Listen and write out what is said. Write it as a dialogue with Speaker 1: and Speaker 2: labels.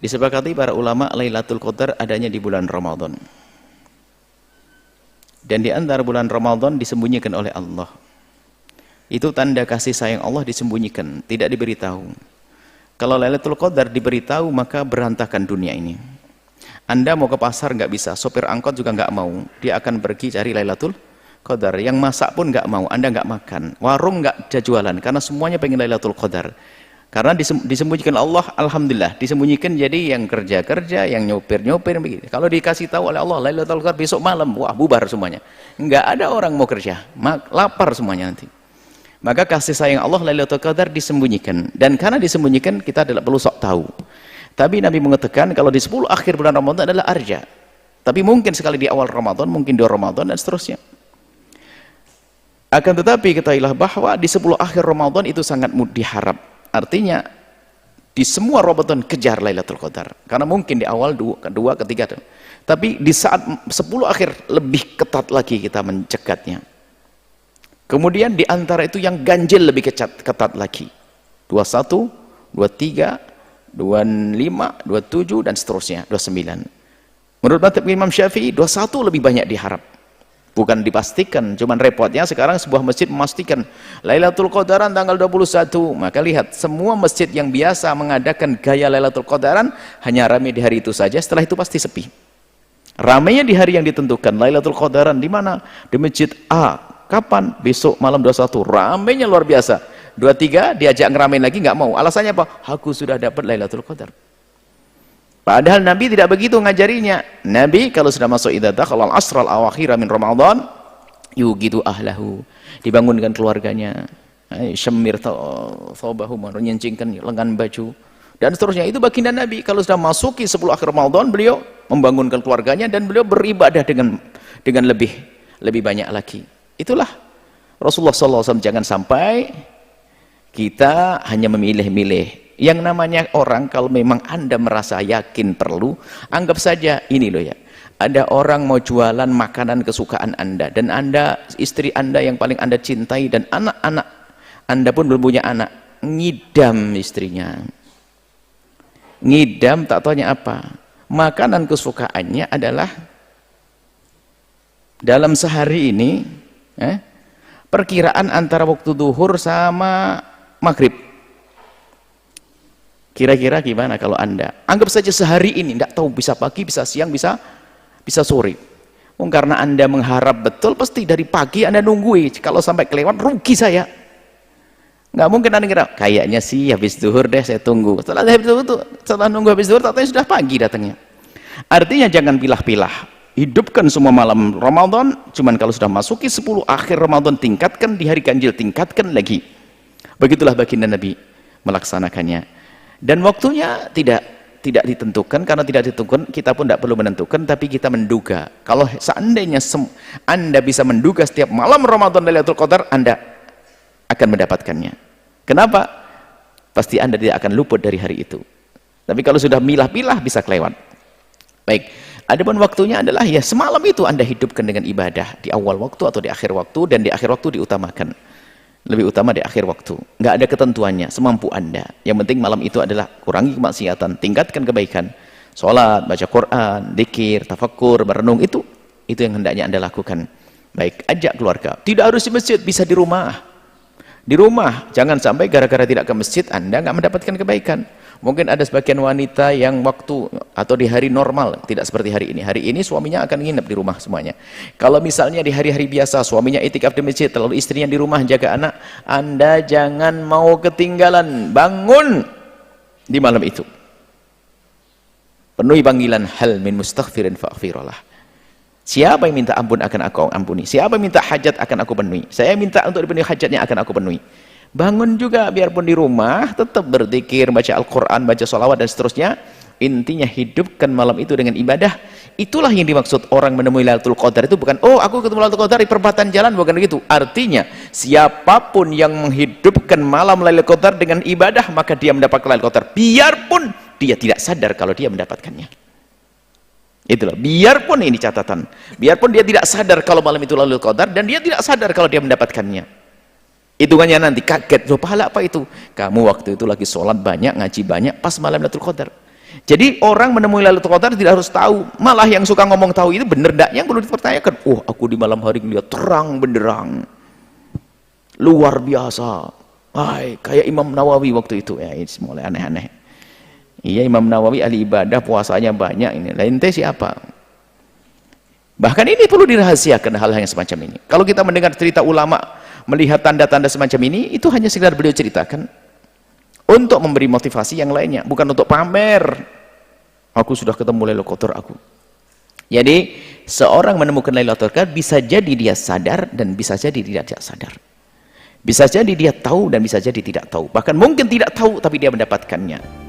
Speaker 1: Disepakati para ulama Lailatul Qadar adanya di bulan Ramadan. Dan di antara bulan Ramadan disembunyikan oleh Allah. Itu tanda kasih sayang Allah disembunyikan, tidak diberitahu. Kalau Lailatul Qadar diberitahu maka berantakan dunia ini. Anda mau ke pasar nggak bisa, sopir angkot juga nggak mau. Dia akan pergi cari Lailatul Qadar. Yang masak pun nggak mau, Anda nggak makan. Warung nggak ada jualan karena semuanya pengen Lailatul Qadar. Karena disembunyikan Allah, alhamdulillah, disembunyikan jadi yang kerja-kerja, yang nyopir-nyopir begitu. Kalau dikasih tahu oleh Allah Lailatul Qadar besok malam, wah bubar semuanya. Nggak ada orang mau kerja, lapar semuanya nanti. Maka kasih sayang Allah Lailatul Qadar disembunyikan, dan karena disembunyikan kita tidak perlu sok tahu. Tapi Nabi mengatakan kalau di 10 akhir bulan Ramadan adalah arja. Tapi mungkin sekali di awal Ramadan, mungkin di Ramadan dan seterusnya. Akan tetapi ketahuilah bahwa di 10 akhir Ramadan itu sangat diharap. Artinya di semua Ramadan kejar Lailatul Qadar. Karena mungkin di awal kedua, ketiga. Tapi di saat 10 akhir lebih ketat lagi kita mencekatnya. Kemudian di antara itu yang ganjil lebih ketat lagi. 21, 23, 25, 27 dan seterusnya, 29. Menurut mazhab Imam Syafi'i 21 lebih banyak diharap. Bukan dipastikan, cuman repotnya sekarang sebuah masjid memastikan Lailatul Qadaran tanggal 21. Maka lihat, semua masjid yang biasa mengadakan gaya Lailatul Qadaran hanya ramai di hari itu saja, setelah itu pasti sepi. Ramainya di hari yang ditentukan, Lailatul Qadaran di mana? Di masjid A. Kapan? Besok malam 21. Ramainya luar biasa. 23 diajak ngeramein lagi nggak mau. Alasannya apa? Aku sudah dapat Lailatul Qadar. Padahal Nabi tidak begitu ngajarinya. Nabi kalau sudah masuk idza dakhala al-asral awakhir min Ramadan yugidu ahlahu, dibangunkan keluarganya, syamir thawbahu, menyincingkan lengan baju dan seterusnya. Itu baginda Nabi kalau sudah masuki 10 akhir Ramadan, beliau membangunkan keluarganya dan beliau beribadah dengan lebih banyak lagi. Itulah Rasulullah SAW. Jangan sampai kita hanya memilih-milih. Yang namanya orang, kalau memang Anda merasa yakin perlu, anggap saja ini loh ya, ada orang mau jualan makanan kesukaan Anda, dan Anda, istri Anda yang paling Anda cintai, dan anak-anak Anda pun belum punya anak, ngidam istrinya. Ngidam tak taunya apa? Makanan kesukaannya adalah dalam sehari ini perkiraan antara waktu duhur sama maghrib. Kira-kira gimana kalau Anda anggap saja sehari ini, tidak tahu bisa pagi, bisa siang, bisa sore. Karena Anda mengharap betul, pasti dari pagi Anda nunggui. Kalau sampai kelewat, rugi saya. Nggak mungkin Anda kira, kayaknya sih habis zuhur deh saya tunggu. Setelah nunggu habis zuhur, katanya sudah pagi datangnya. Artinya jangan pilah-pilah. Hidupkan semua malam Ramadan, cuman kalau sudah masuki 10 akhir Ramadan, tingkatkan di hari ganjil, tingkatkan lagi. Begitulah baginda Nabi melaksanakannya. Dan waktunya tidak ditentukan. Karena tidak ditentukan, kita pun tidak perlu menentukan, tapi kita menduga. Kalau seandainya Anda bisa menduga setiap malam Ramadan Lailatul Qadar, Anda akan mendapatkannya. Kenapa? Pasti Anda tidak akan luput dari hari itu. Tapi kalau sudah milah-milah, bisa kelewat. Baik, adapun waktunya adalah ya semalam itu Anda hidupkan dengan ibadah, di awal waktu atau di akhir waktu, dan di akhir waktu diutamakan. Lebih utama di akhir waktu. Nggak ada ketentuannya, semampu Anda. Yang penting malam itu adalah kurangi kemaksiatan, tingkatkan kebaikan. Sholat, baca Quran, dzikir, tafakkur, merenung, itu yang hendaknya Anda lakukan. Baik, ajak keluarga. Tidak harus di masjid, bisa di rumah. Di rumah, jangan sampai gara-gara tidak ke masjid Anda nggak mendapatkan kebaikan. Mungkin ada sebagian wanita yang waktu atau di hari normal tidak seperti hari ini. Hari ini suaminya akan nginep di rumah semuanya. Kalau misalnya di hari-hari biasa suaminya itikaf di masjid, lalu istrinya di rumah jaga anak, Anda jangan mau ketinggalan, bangun di malam itu. Penuhi panggilan hal min mustaghfirin faghfirullah. Siapa yang minta ampun akan aku ampuni. Siapa yang minta hajat akan aku penuhi. Saya minta untuk dipenuhi hajatnya akan aku penuhi. Bangun juga, biarpun di rumah tetap berzikir, baca Al-Quran, baca sholawat dan seterusnya. Intinya hidupkan malam itu dengan ibadah. Itulah yang dimaksud orang menemui Lailatul Qadar. Itu bukan, oh aku ketemu Lailatul Qadar di perempatan jalan, bukan begitu. Artinya siapapun yang menghidupkan malam Lailatul Qadar dengan ibadah, maka dia mendapatkan Lailatul Qadar, biarpun dia tidak sadar kalau dia mendapatkannya. Itulah, biarpun ini catatan, biarpun dia tidak sadar kalau malam itu Lailatul Qadar, dan dia tidak sadar kalau dia mendapatkannya. Hitungannya nanti kaget, loh pahala apa itu? Kamu waktu itu lagi sholat banyak, ngaji banyak, pas malam Lailatul Qadar. Jadi orang menemui Lailatul Qadar tidak harus tahu. Malah yang suka ngomong tahu itu bener enggak, yang perlu dipertanyakan. Oh, aku di malam hari ngeliat terang benderang, luar biasa. Hai, kayak Imam Nawawi waktu itu. Ya, ini mulai aneh-aneh. Iya, Imam Nawawi ahli ibadah, puasanya banyak ini. Lain teh siapa? Bahkan ini perlu dirahasiakan hal-hal yang semacam ini. Kalau kita mendengar cerita ulama melihat tanda-tanda semacam ini, itu hanya sekedar beliau ceritakan untuk memberi motivasi yang lainnya, bukan untuk pamer. Aku sudah ketemu Lailatul Qadar aku. Jadi seorang menemukan Lailatul Qadar bisa jadi dia sadar dan bisa jadi tidak sadar. Bisa jadi dia tahu dan bisa jadi tidak tahu. Bahkan mungkin tidak tahu tapi dia mendapatkannya.